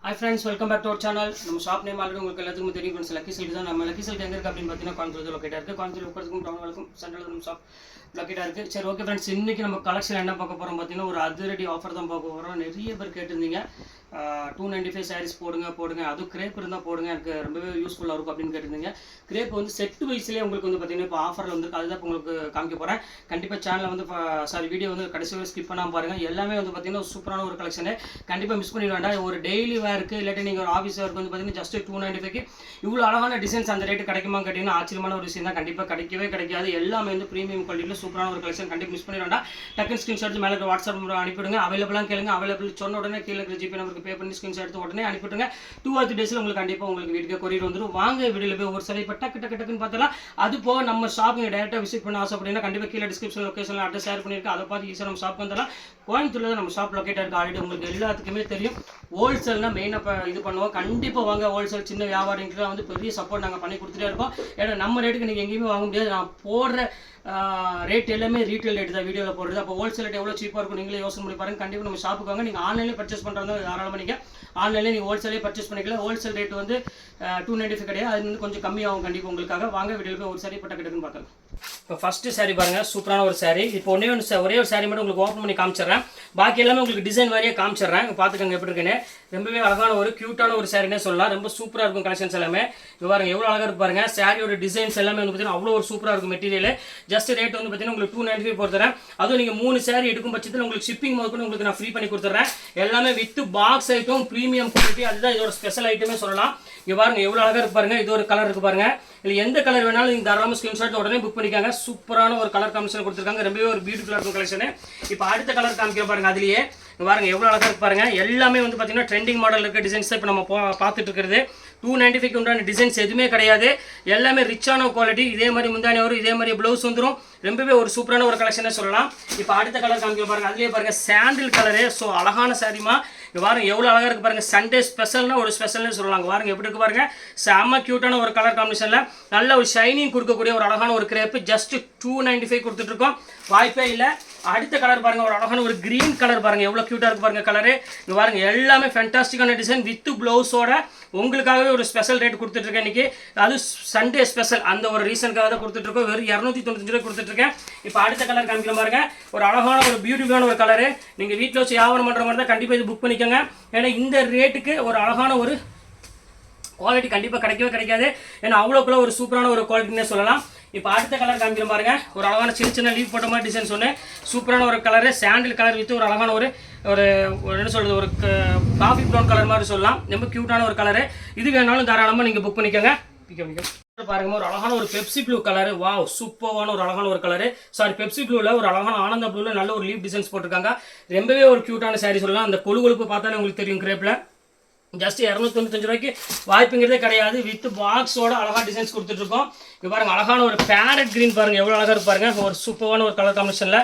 Hi friends, welcome back to our channel. நம்ம shop name already உங்களுக்கு எல்லாத்துக்கும் தெரியும் ஃப்ரெண்ட்ஸ். லக்கி சில்க் தான். நம்ம லக்கி சில்க் எங்க இருக்கு அப்படின்னு பார்த்தீங்கன்னா கோயம்புத்தூர் லொக்கேட்டா இருக்கு. கோயம்புத்தூர் உட்கார்ந்துக்கும் டவுனுக்கும் சென்ட்ரல் நம்ம ஷாப் லொக்கேட்டா இருக்கு. சரி ஓகே ஃப்ரெண்ட்ஸ், இன்னைக்கு நம்ம கலெக்ஷன் என்ன பார்க்க போறோம் பார்த்தீங்கன்னா ஒரு அதிரடி ஆஃபர் தான் பார்க்க போறோம். நிறைய பேர் கேட்டிருந்தீங்க 295 சாரீஸ் போடுங்க அதுவும் கிரேப் இருந்தால் போடுங்க, எனக்கு ரொம்பவே யூஸ்ஃபுல்லாக இருக்கும் அப்படின்னு கேட்டிருந்தீங்க. கிரேப் வந்து செட் வைஸ்லேயே உங்களுக்கு வந்து பார்த்தீங்கன்னா இப்போ ஆஃபரில் வந்து அதுதான் இப்போ உங்களுக்கு காமிக்க போகிறேன். கண்டிப்பாக சேனலில் வந்து வீடியோ வந்து கடைசி வரை ஸ்கிப் பண்ணாமல் பாருங்கள். எல்லாமே வந்து பார்த்தீங்கன்னா சூப்பரான ஒரு கலெக்ஷனு, கண்டிப்பாக மிஸ் பண்ணிட வேண்டாம். ஒரு டெய்லி வேருக்கு இல்லாட்டி நீங்கள் ஒரு ஆஃபீஸ் வேருக்கு வந்து பார்த்தீங்கன்னா ஜஸ்ட் 295க்கு இவ்வளோ அழகான டிசைன்ஸ் அந்த ரேட்டு கிடைக்குமா கேட்டிங்கன்னா ஆச்சரியமான ஒரு விஷயம் தான். கண்டிப்பாக கிடைக்கவே கிடைக்காது. எல்லாமே வந்து ப்ரீமியம் குவாலிட்டியில் சூப்பரான ஒரு கலெக்ஷன், கண்டிப்பாக மிஸ் பண்ணிட வேண்டாம். டக்குன்னு ஸ்க்ரீன்ஷாட் மேலே வாட்ஸ்அப் நம்பர் அனுப்பிவிடுங்க. அவைலபிளாக கேளுங்க. அவைலபிள் சொன்ன உடனே கீழே இருக்கிற ஜிபே நம்பருக்கு பே பண்ணி ஸ்க்ரீன்ஷாட் எடுத்து உடனே அனுப்பிவிட்டுங்க. 2 or 3 டேஸில் உங்களுக்கு கண்டிப்பாக உங்களுக்கு வீட்டுக்கு கொரியர் வந்துடும். வாங்க வீடியோவில் போய் ஒரு சில இப்போ டக்குன்னு பார்த்தலாம். அது போக நம்ம ஷாப் நீங்கள் டேரெக்டாக விசிட் பண்ண ஆசைப்பட்டீங்கன்னா கண்டிப்பாக கீழே டிஸ்கிரிப்ஷன் லொக்கேஷனில் அட்ரஸ் ஷேர் பண்ணியிருக்கேன். அதை பார்த்து ஈஸியாக நம்ம ஷாப் வந்துடலாம். கோயம்புத்தூரில் தான் நம்ம ஷாப் லொக்கேட்டாக இருக்குது. ஆல்ரெடி உங்களுக்கு எல்லாத்துக்குமே தெரியும். ஹோல்சேல்னா மெயினாக இது பண்ணுவோம். கண்டிப்பாக வாங்க. ஹோல்சேல் சின்ன வியாபாரிகளுக்கு வந்து பெரிய சப்போர்ட் நாங்கள் பண்ணி கொடுத்துட்டே இருக்கோம். ஏன்னா நம்ம ரேட்டுக்கு நீங்கள் எங்கேயுமே வாங்க முடியாது. நான் போடுற ரேட் எல்லாமே ரீட்டைல் ரேட் தான் வீடியோவில் போடுறது. அப்போ ஹோல்சேல் ரேட் எவ்வளோ சீப்பாக இருக்கும் நீங்களே யோசனை பண்ணி பாருங்கள். கண்டிப்பாக நம்ம ஷாப்புக்கு வாங்க. நீங்கள் ஆன்லைனில் பர்ச்சேஸ் பண்ணுறதா தாராளமாக நீங்கள் ஆன்லைனில் நீங்கள் ஹோல்சேலே பர்ச்சேஸ் பண்ணிக்கலாம். ஹோல்சேல் ரேட் வந்து 295 கிடையாது, அது வந்து கொஞ்சம் கம்மியாகும் கண்டிப்பாக உங்களுக்காக. வாங்க வீடியோவில் போய் ஒரு சாரி பட்ட கிட்டக்குன்னு பார்க்கலாம். இப்போ ஃபஸ்ட்டு சாரீ பாருங்கள், சூப்பரான ஒரு சாரீ. இப்போ ஒரே ஒரு சாரீ மட்டும் உங்களுக்கு ஓப்பன் பண்ணி காமிச்சிடுறேன். பாக்கி எல்லாமே உங்களுக்கு டிசைன் மாதிரியே காமிச்சிடுறேன். பார்த்துக்கங்க எப்படி இருக்குன்னு. ரொம்பவே அழகான ஒரு க்யூட்டான ஒரு சாரினே சொல்லலாம். ரொம்ப சூப்பராக இருக்கும் கலெக்ஷன்ஸ் எல்லாமே. இப்போ பாருங்க எவ்வளோ அழகாக இருக்கு பாருங்க. சாரியோட டிசைன்ஸ் எல்லாமே வந்து பார்த்தீங்கன்னா அவ்வளோ ஒரு சூப்பராக இருக்கும் மெட்டீரியல். ஜஸ்ட் ரேட் வந்து பார்த்தீங்கன்னா உங்களுக்கு 295 போட்டுறேன். அதுவும் நீங்கள் 3 சாரி எடுக்கும் பட்சத்தில் உங்களுக்கு ஷிப்பிங் முதற்கொண்டு உங்களுக்கு நான் ஃப்ரீ பண்ணி கொடுத்துட்றேன். எல்லாமே with box item, premium quality. அதுதான் இதோட ஸ்பெஷல் ஐட்டமே சொல்லலாம். இங்கே பாருங்க எவ்வளோ அழகாக இருக்கு பாருங்க. இது ஒரு கலர் இருக்கு பாருங்க. இல்லை எந்த கலர் வேணாலும் நீங்கள் தாராளமாக ஸ்கிரீன்ஷாட் உடனே புக் பண்ணிக்காங்க. சூப்பரான ஒரு கலர் காம்பினேஷன் கொடுத்துருக்காங்க. ரொம்பவே ஒரு பியூட்டிஃபுல்லாக இருக்கும் கலெக்ஷன். இப்போ அடுத்த கலர் காமிக்கிற பாருங்க. அதுலேயே பாருங்க எவ்வளோ அழகாக இருக்கு பாருங்க. எல்லாமே வந்து பார்த்தீங்கன்னா ட்ரெண்டிங் மாடல் இருக்க டிசைன்ஸ் இப்போ நம்ம பார்த்துட்டு இருக்கிறது. 295 உண்டான டிசைன்ஸ் எதுவுமே கிடையாது. எல்லாமே ரிச்சான குவாலிட்டி. இதே மாதிரி முந்தானி வரும், இதே மாதிரி ப்ளவுஸ் வந்துடும். ரொம்பவே ஒரு சூப்பரான ஒரு கலெக்ஷனே சொல்லலாம். இப்போ அடுத்த கலர் காமிக்க பாருங்க. அதுலேயே பாருங்க சாண்டில் கலரு. ஸோ அழகான சாரிமா. இங்கே பாருங்க எவ்வளோ அழகாக இருக்குது பாருங்க. சண்டே ஸ்பெஷல்னா ஒரு ஸ்பெஷல்னு சொல்லலாம். பாருங்க எப்படி இருக்கு பாருங்க. செம்ம க்யூட்டான ஒரு கலர் காம்பினேஷனில் நல்ல ஒரு ஷைனிங் கொடுக்கக்கூடிய ஒரு அழகான ஒரு கிரேப்பு. ஜஸ்ட் 295 கொடுத்துட்ருக்கோம். வாய்ப்பே இல்லை. அடுத்த கலர் பாருங்க, ஒரு அழகான ஒரு கிரீன் கலர் பாருங்க. எவ்வளோ க்யூட்டாக இருக்கு பாருங்க கலரு. இங்கே பாருங்க எல்லாமே ஃபேண்டாஸ்டிக்கான டிசைன் வித் ப்ளவுஸோட உங்களுக்காகவே ஒரு ஸ்பெஷல் ரேட் கொடுத்துட்ருக்கேன் இன்னைக்கு. அது சண்டே ஸ்பெஷல் அந்த ஒரு ரீசனுக்காக தான் கொடுத்துட்ருக்கோம். வெறும் 295 கொடுத்துட்ருக்கேன். இப்போ அடுத்த கலர் காமிக்கலாம் பாருங்க. ஒரு அழகான ஒரு பியூட்டிஃபுல்லான ஒரு கலரு. நீங்கள் வீட்டில் வச்சு வியாபாரம் பண்ணுற மாதிரி தான் கண்டிப்பாக இது புக் பண்ணிக்கோங்க. ஏன்னா இந்த ரேட்டுக்கு ஒரு அழகான ஒரு குவாலிட்டி கண்டிப்பாக கிடைக்கவே கிடைக்காது. ஏன்னா அவ்வளோக்குள்ள ஒரு சூப்பரான ஒரு குவாலிட்டினே சொல்லலாம். இப்போ அடுத்த கலர் காமிக்கிற பாருங்க. ஒரு அழகான சின்ன லீவ் போட்ட மாதிரி டிசைன் சொன்னேன். சூப்பரான ஒரு கலரு. சாண்டில் கலர் வித்து ஒரு அழகான ஒரு என்ன சொல்கிறது, ஒரு காஃபி ப்ரௌன் கலர் மாதிரி சொல்லலாம். ரொம்ப க்யூட்டான ஒரு கலரு. இது வேணாலும் தாராளமாக நீங்கள் புக் பண்ணிக்கோங்க. பாருங்க ஒரு அழகான ஒரு பெப்சி ப்ளூ கலரு. வாவ், சூப்பரான ஒரு அழகான ஒரு கலரு. சாரி, பெப்சி ப்ளூவில் ஒரு அழகான ஆனந்த ப்ளூவில் நல்ல ஒரு லீவ் டிசைன்ஸ் போட்டிருக்காங்க. ரொம்பவே ஒரு க்யூட்டான சாரி சொல்லலாம். அந்த கொழுப்பு பார்த்தாலே உங்களுக்கு தெரியும். கிரேப்பில் ஜஸ்ட் 295 வாய்ப்புங்கிறதே கிடையாது. வித் பாக்ஸோட அழகாக டிசைன்ஸ் கொடுத்துட்ருக்கோம். இங்கே பாருங்க அழகான ஒரு பேரட் கிரீன் பாருங்க எவ்வளோ அழகாக இருக்கு பாருங்க. ஒரு சூப்பரான ஒரு கலர் காம்பினேஷனில்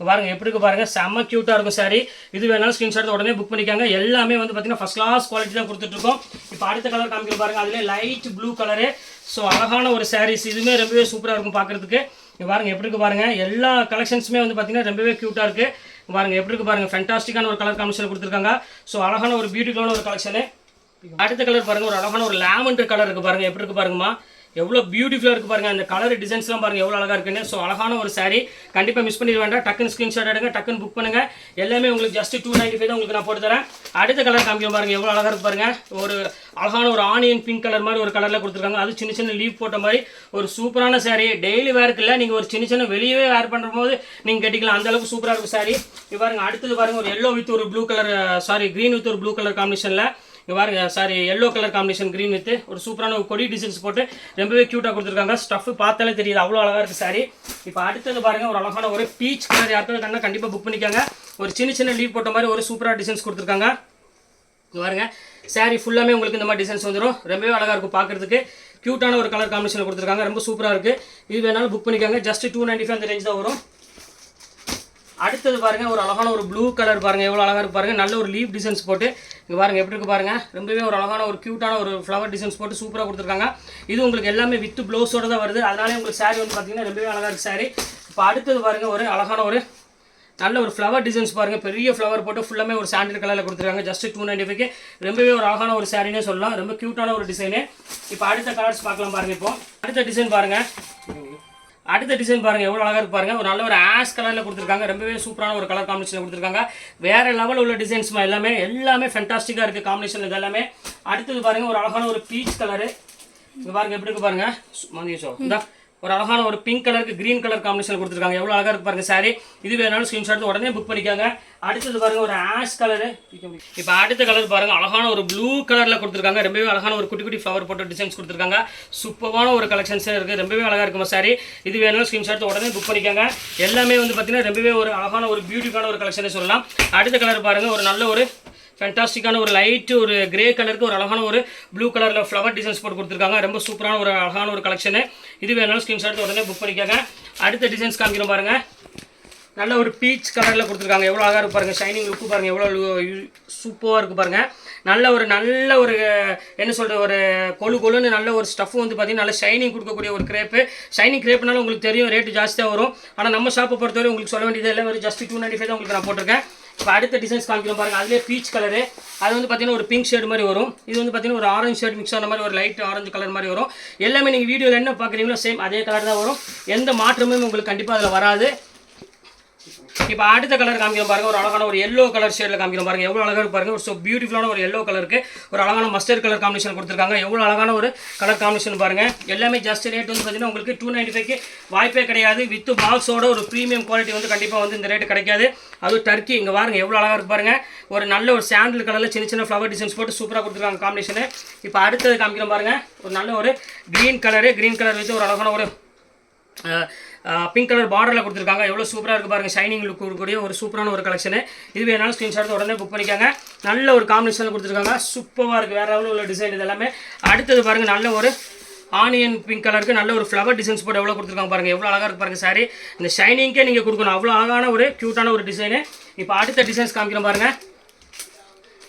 பாருங்க எப்படி இருக்கு பாருங்க. செம்ம க்யூட்டாக இருக்கும் சாரி. இது வேணாலும் ஸ்க்ரீன்ஷாட் உடனே புக் பண்ணிக்காங்க. எல்லாமே வந்து பார்த்தீங்கன்னா ஃபர்ஸ்ட் கிளாஸ் குவாலிட்டி தான் கொடுத்துட்ருக்கோம். இப்போ அடுத்த கலர் காமிக்கிற பாருங்க. அதிலே லைட் ப்ளூ கலரு. ஸோ அழகான ஒரு சாரீஸ். இதுவுமே ரொம்பவே சூப்பராக இருக்கும் பார்க்குறதுக்கு. இங்கே பாருங்க எப்படி இருக்கு பாருங்க. எல்லா கலெக்ஷன்ஸுமே வந்து பார்த்தீங்கன்னா ரொம்பவே க்யூட்டாக இருக்குது. பாருங்க எப்படி இருக்கு பாருங்க. ஃபேண்டாஸ்டிக்கான ஒரு கலர் காம்பினேஷன் கொடுத்துருக்காங்க. ஸோ அழகான ஒரு பியூட்டிஃபுல்லான ஒரு கலெக்ஷனு. அடுத்த கலர் பாருங்க. ஒரு அழகான ஒரு லாவெண்டர் கலர் இருக்கு பாருங்க. எப்படி இருக்கு பாருங்கம்மா. எவ்வளோ பியூட்டிஃபுல்லாக இருக்குது பாருங்கள். அந்த கலர் டிசைன்ஸ்லாம் பாருங்கள் எவ்வளோ அழகாக இருக்குன்னு. ஸோ அழகான ஒரு சாரீ. கண்டிப்பாக மிஸ் பண்ணிட வேண்டாம். டக்குன்னு ஸ்க்ரீன்ஷாட் எடுங்க, டக்குன்னு புக் பண்ணுங்கள். எல்லாமே உங்களுக்கு ஜஸ்ட் 295 தான் உங்களுக்கு நான் போட்டு தரேன். அடுத்த கலர் காமிக்க பாருங்கள் எவ்வளோ அழகாக இருக்கு பாருங்கள். ஒரு அழகான ஒரு ஆனியன் பிங்க் கலர் மாதிரி ஒரு கலரில் கொடுத்துருக்காங்க. அது சின்ன லீவ் போட்ட மாதிரி ஒரு சூப்பரான சாரீ. டெய்லி வேருக்கு இல்லை, நீங்கள் ஒரு சின்ன வெளியவே வேர் பண்ணுற போது நீங்கள் கட்டிக்கலாம். அந்தளவுக்கு சூப்பராக இருக்கும் சாரீ. இது பாருங்கள். அடுத்தது பாருங்கள் ஒரு எல்லோ வித் ஒரு blue colour, sorry green with ஒரு ப்ளூ கலர் காம்பினேஷனில். இங்கே பாருங்க, sorry yellow colour combination green with ஒரு சூப்பரான ஒரு கொடி டிசைன்ஸ் போட்டு ரொம்பவே க்யூட்டாக கொடுத்துருக்காங்க. ஸ்டஃப் பார்த்தாலே தெரியுது அவ்வளோ அழகாக இருக்குது சாரி. இப்போ அடுத்தது பாருங்கள் ஒரு அழகான ஒரு பீச் கலர். யாருக்காவது கண்ணா கண்டிப்பாக புக் பண்ணிக்காங்க. ஒரு சின்ன லீவ் போட்ட மாதிரி ஒரு சூப்பராக டிசைன்ஸ் கொடுத்துருக்காங்க. இங்கே பாருங்க சாரி ஃபுல்லாமே உங்களுக்கு இந்த மாதிரி டிசைன்ஸ் வந்துடும். ரொம்பவே அழகாக இருக்கும் பார்க்குறதுக்கு. க்யூட்டான ஒரு கலர் காம்பினேஷன் கொடுத்துருக்காங்க. ரொம்ப சூப்பராக இருக்குது. இது வேணாலும் புக் பண்ணிக்காங்க. ஜஸ்ட் 295 அந்த ரேஞ்ச் தான் வரும். அடுத்தது பாருங்க ஒரு அழகான ஒரு ப்ளூ கலர் பாருங்க. எவ்வளோ அழகாக இருக்கு பாருங்க. நல்ல ஒரு லீவ் டிசைன்ஸ் போட்டு இங்கே பாருங்க எப்படி இருக்கு பாருங்க. ரொம்பவே ஒரு அழகான ஒரு க்யூட்டான ஒரு ஃப்ளவர் டிசைன்ஸ் போட்டு சூப்பராக கொடுத்துருக்காங்க. இது உங்களுக்கு எல்லாமே வித் ப்ளவுஸோட தான் வருது. அதனாலே உங்களுக்கு சாரி வந்து பார்த்தீங்கன்னா ரொம்பவே அழகாக இருக்குது சாரி. இப்போ அடுத்தது பாருங்க ஒரு அழகான ஒரு நல்ல ஒரு ஃப்ளவர் டிசைன்ஸ் பாருங்கள், பெரிய ஃப்ளவர் போட்டு ஃபுல்லாமே ஒரு சாண்டில் கலரில் கொடுத்துருக்காங்க. ஜஸ்ட் 295க்கு ரொம்பவே ஒரு அழகான ஒரு சாரினே சொல்லலாம். ரொம்ப க்யூட்டான ஒரு டிசைனு. இப்போ அடுத்த கலர்ஸ் பார்க்கலாம் பாருங்கள். இப்போ அடுத்த டிசைன் பாருங்கள். அடுத்த டிசைன் பாருங்கள் எவ்வளோ அழகாக இருக்கு பாருங்கள். ஒரு நல்ல ஒரு ஆஷ் கலரில் கொடுத்துருக்காங்க. ரொம்பவே சூப்பரான ஒரு கலர் காம்பினேஷனில் கொடுத்துருக்காங்க. வேறு லெவல் உள்ள டிசைன்ஸ்மா எல்லாமே ஃபென்டாஸ்டிக்காக இருக்குது காம்பினேஷன். இது எல்லாமே அடுத்தது பாருங்கள் ஒரு அழகான ஒரு பீச் கலரு. இங்கே பாருங்கள் எப்படி இருக்கு பாருங்கள். மந்திஷோ இந்த ஒரு அழகான ஒரு பிங்க் கலருக்கு க்ரீன் கலர் காம்பினேஷன் கொடுத்துருக்காங்க. எவ்வளோ அழகாக இருக்கு பாருங்கள் சாரி. இது வேணாலும் ஸ்க்ரீன்ஷாட் எடுத்து உடனே புக் பண்ணிக்காங்க. அடுத்தது பாருங்கள் ஒரு ஆஷ் கலரு. இப்போ அடுத்த கலர் பாருங்கள் அழகான ஒரு ப்ளூ கலரில் கொடுத்துருக்காங்க. ரொம்பவே அழகான ஒரு குட்டி குட்டி ஃப்ளவர் போட்டு டிசைன்ஸ் கொடுத்துருக்காங்க. சூப்பரான ஒரு கலெக்ஷன்ஸே இருக்குது. ரொம்பவே அழகாக இருக்குமா சாரி. இது வேணாலும் ஸ்க்ரீன்ஷாட் எடுத்து உடனே புக் பண்ணிக்காங்க. எல்லாமே வந்து பார்த்தீங்கன்னா ரொம்பவே ஒரு அழகான ஒரு பியூட்டிஃபுல்லான ஒரு கலெக்ஷனே சொல்லலாம். அடுத்த கலர் பாருங்கள் ஒரு நல்ல ஒரு ஃபேண்டாஸ்டிக்கான ஒரு லைட்டு ஒரு கிரே கலருக்கு ஒரு அழகான ஒரு ப்ளூ கலரில் ஃப்ளவர் டிசைன்ஸ் போட்டு கொடுத்துருக்காங்க. ரொம்ப சூப்பரான ஒரு அழகான ஒரு கலெக்ஷனு. இது வேணாலும் ஸ்க்ரீன்ஷாட் உடனே புக் பண்ணிக்காங்க. அடுத்த டிசைன்ஸ் காமிக்கிறோம் பாருங்கள். நல்ல ஒரு பீச் கலரில் கொடுத்துருக்காங்க. எவ்வளோ அழகாக இருக்கு பாருங்கள். ஷைனிங் லுக்கு பாருங்கள் எவ்வளோ சூப்பராக இருக்குது பாருங்கள். நல்ல ஒரு என்ன சொல்கிற ஒரு கொழுன்னு நல்ல ஒரு ஸ்டஃப் வந்து பார்த்திங்கன்னா நல்ல ஷைனிங் கொடுக்கக்கூடிய ஒரு கிரேப்பு. ஷைனிங் கிரேப்னால உங்களுக்கு தெரியும் ரேட்டு ஜாஸ்தியாக வரும். ஆனால் நம்ம ஷாப்பை பொறுத்தவரை உங்களுக்கு சொல்ல வேண்டியது எல்லாம் ஒரு ஜஸ்ட் 295 தான் உங்களுக்கு நான் போட்டிருக்கேன். இப்போ அடுத்த டிசைன்ஸ் காமிக்கிறோம் பாருங்கள். அதிலே பீச் கலரு. அது வந்து பார்த்தீங்கன்னா ஒரு பிங்க் ஷேட் மாதிரி வரும். இது வந்து பார்த்தீங்கன்னா ஒரு ஆரஞ்சு ஷேட் மிக்ஸ் ஆன மாதிரி ஒரு லைட் ஆரஞ்சு கலர் மாதிரி வரும். எல்லாமே நீங்கள் வீடியோவில் என்ன பார்க்குறீங்களோ சேம் அதே கலர் தான் வரும். எந்த மாற்றமும் உங்களுக்கு கண்டிப்பாக அதில் வராது. இப்போ அடுத்த கலர் காமிக்கிறோம் பாருங்கள். ஒரு அழகான ஒரு எல்லோ கலர் ஷேடில் காமிக்கிறோம் பாருங்கள். எவ்வளோ அழகாக இருக்கு பாருங்கள். ஒரு ஸோ பியூட்டிஃபுல்லான ஒரு எல்லோ கலருக்கு ஒரு அழகான மஸ்டர்ட் கலர் காம்பினேஷன் கொடுத்துருக்காங்க. எவ்வளோ அழகான ஒரு கலர் காம்பினேஷன் பாருங்கள். எல்லாமே ஜஸ்ட் ரேட் வந்து பார்த்தீங்கன்னா உங்களுக்கு 295க்கு வாய்ப்பே கிடையாது. வித் பாக்ஸோட ஒரு ப்ரீமியம் குவாலிட்டி வந்து கண்டிப்பாக வந்து இந்த ரேட்டு கிடைக்காது. அதுவும் டர்க்கி இங்கே பாருங்கள் எவ்வளோ அழகாக இருக்கு பாருங்கள். ஒரு நல்ல ஒரு சாண்டில் கலரில் சின்ன சின்ன ஃப்ளவர் டிசைன்ஸ் போட்டு சூப்பராக கொடுத்துருக்காங்க காம்பினேஷனு. இப்போ அடுத்தது காமிக்கிறோம் பாருங்கள். ஒரு நல்ல ஒரு க்ரீன் கலர் வித் ஒரு அழகான ஒரு பிங்க் கலர் பார்டரில் கொடுத்துருக்காங்க. எவ்வளோ சூப்பராக இருக்குது பாருங்கள். ஷைனிங் லுக் கொடுக்கக்கூடிய ஒரு சூப்பரான ஒரு கலெக்ஷனு. இது வேணாலும் ஸ்க்ரீன்ஷாட் உடனே புக் பண்ணிக்காங்க. நல்ல ஒரு காம்பினேஷனில் கொடுத்துருக்காங்க. சூப்பராக இருக்குது. வேறு லெவலில் உள்ள டிசைன் இது எல்லாமே. அடுத்தது பாருங்கள் நல்ல ஒரு ஆனியன் பிங்க் கலருக்கு நல்ல ஒரு ஃப்ளவர் டிசைன்ஸ் போட்டு எவ்வளோ கொடுத்துருக்காங்க பாருங்கள். எவ்வளோ அழகாக இருக்குது பாருங்கள் சாரி. இந்த ஷைனிங்கே நீங்கள் கொடுக்கணும். அவ்வளோ அழகான ஒரு க்யூட்டான ஒரு டிசைனு. இப்போ அடுத்த டிசைன்ஸ் காமிக்கிறோம் பாருங்கள்.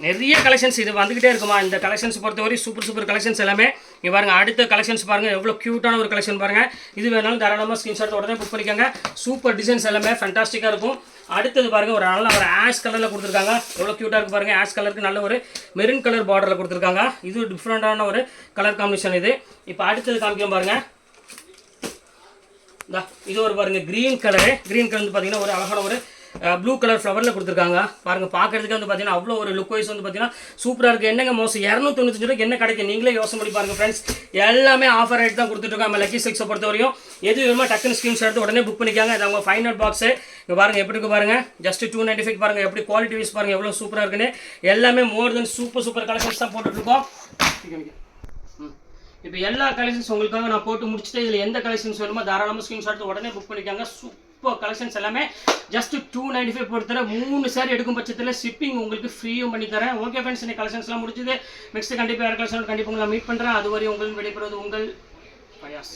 நிறைய கலெக்ஷன்ஸ் இது வந்துகிட்டே இருக்குமா. இந்த கலெக்ஷன்ஸ் பொறுத்தவரை சூப்பர் கலெக்ஷன்ஸ் எல்லாமே இங்கே பாருங்கள். அடுத்த கலெக்ஷன்ஸ் பாருங்கள் எவ்வளோ க்யூட்டான ஒரு கலெக்ஷன் பாருங்கள். இது வேணாலும் தாராளமாக ஸ்க்ரீன்ஷாட் உடனே புக் பண்ணிக்கோங்க. சூப்பர் டிசைன்ஸ் எல்லாமே ஃபேண்டாஸ்டிக்காக இருக்கும். அடுத்தது பாருங்கள் ஒரு நல்ல ஒரு ஆஷ் கலரில் கொடுத்துருக்காங்க. எவ்வளோ க்யூட்டாக இருக்குது பாருங்கள். ஆஷ் கலருக்கு நல்ல ஒரு மெரூன் கலர் பார்டரில் கொடுத்துருக்காங்க. இது டிஃப்ரெண்ட்டான ஒரு கலர் காம்பினேஷன் இது. இப்போ அடுத்தது காமிக்கிறோம் பாருங்கள். இது ஒரு பாருங்கள் க்ரீன் கலர் வந்து பார்த்தீங்கன்னா ஒரு அழகான ஒரு ப்ளூ கலர் ஃப்ளவரில் கொடுத்துருக்காங்க பாருங்கள். பார்க்குறதுக்கு வந்து பார்த்தீங்கன்னா அவ்வளோ ஒரு லுக் வைஸ் வந்து பார்த்தீங்கன்னா சூப்பராக இருக்குது. என்னங்க மோசம் 295 ரூபாய்க்கு என்ன கிடைக்கும் நீங்களே யோசனை பண்ணி பாருங்கள் ஃப்ரெண்ட்ஸ். எல்லாமே ஆஃபர் ரேட் தான் கொடுத்துட்ருக்கோம். நம்ம லக்கி சில்க்ஸை பொறுத்தவரையும் எது வேணுமோ டக்குன்னு ஸ்க்ரீன்ஷாட் எடுத்து உடனே புக் பண்ணிக்காங்க. இது அவங்க ஃபைனல் பாக்ஸு. இங்கே பாருங்கள் எப்படி இருக்குது பாருங்கள். ஜஸ்ட் 295 பாருங்கள். எப்படி குவாலிட்டி வைஸ் பாருங்கள் எவ்வளோ சூப்பராக இருக்குன்னு. எல்லாமே மோர் தென் சூப்பர் கலெக்ஷன்ஸ் தான் போட்டுட்ருக்கோம். இப்போ எல்லா கலெக்ஷன்ஸ் உங்களுக்காக நான் போட்டு முடிச்சுட்டு இதில் எந்த கலெக்ஷன்ஸ் வேணுமோ தாராளமாக ஸ்க்ரீன்ஷாட் உடனே புக் பண்ணிக்காங்க. சூப்பர் கலெக்ஷன்ஸ் எல்லாமே ஜஸ்ட் 295 பொறுத்தர 3 சாரி எடுக்கும் பட்சத்தில் ஷிப்பிங் உங்களுக்கு ஃப்ரீயும் பண்ணி தரேன். ஓகே ஃப்ரெண்ட்ஸ், இந்த கலெக்ஷன்ஸ்லாம் முடிஞ்சது. நெக்ஸ்ட் கண்டிப்பாக வேறு கலெக்ஷன் கண்டிப்பாக உங்களை மீட் பண்ணுறேன். அதுவரை உங்கள் விடைபெறுவது உங்கள் பயாஸ்.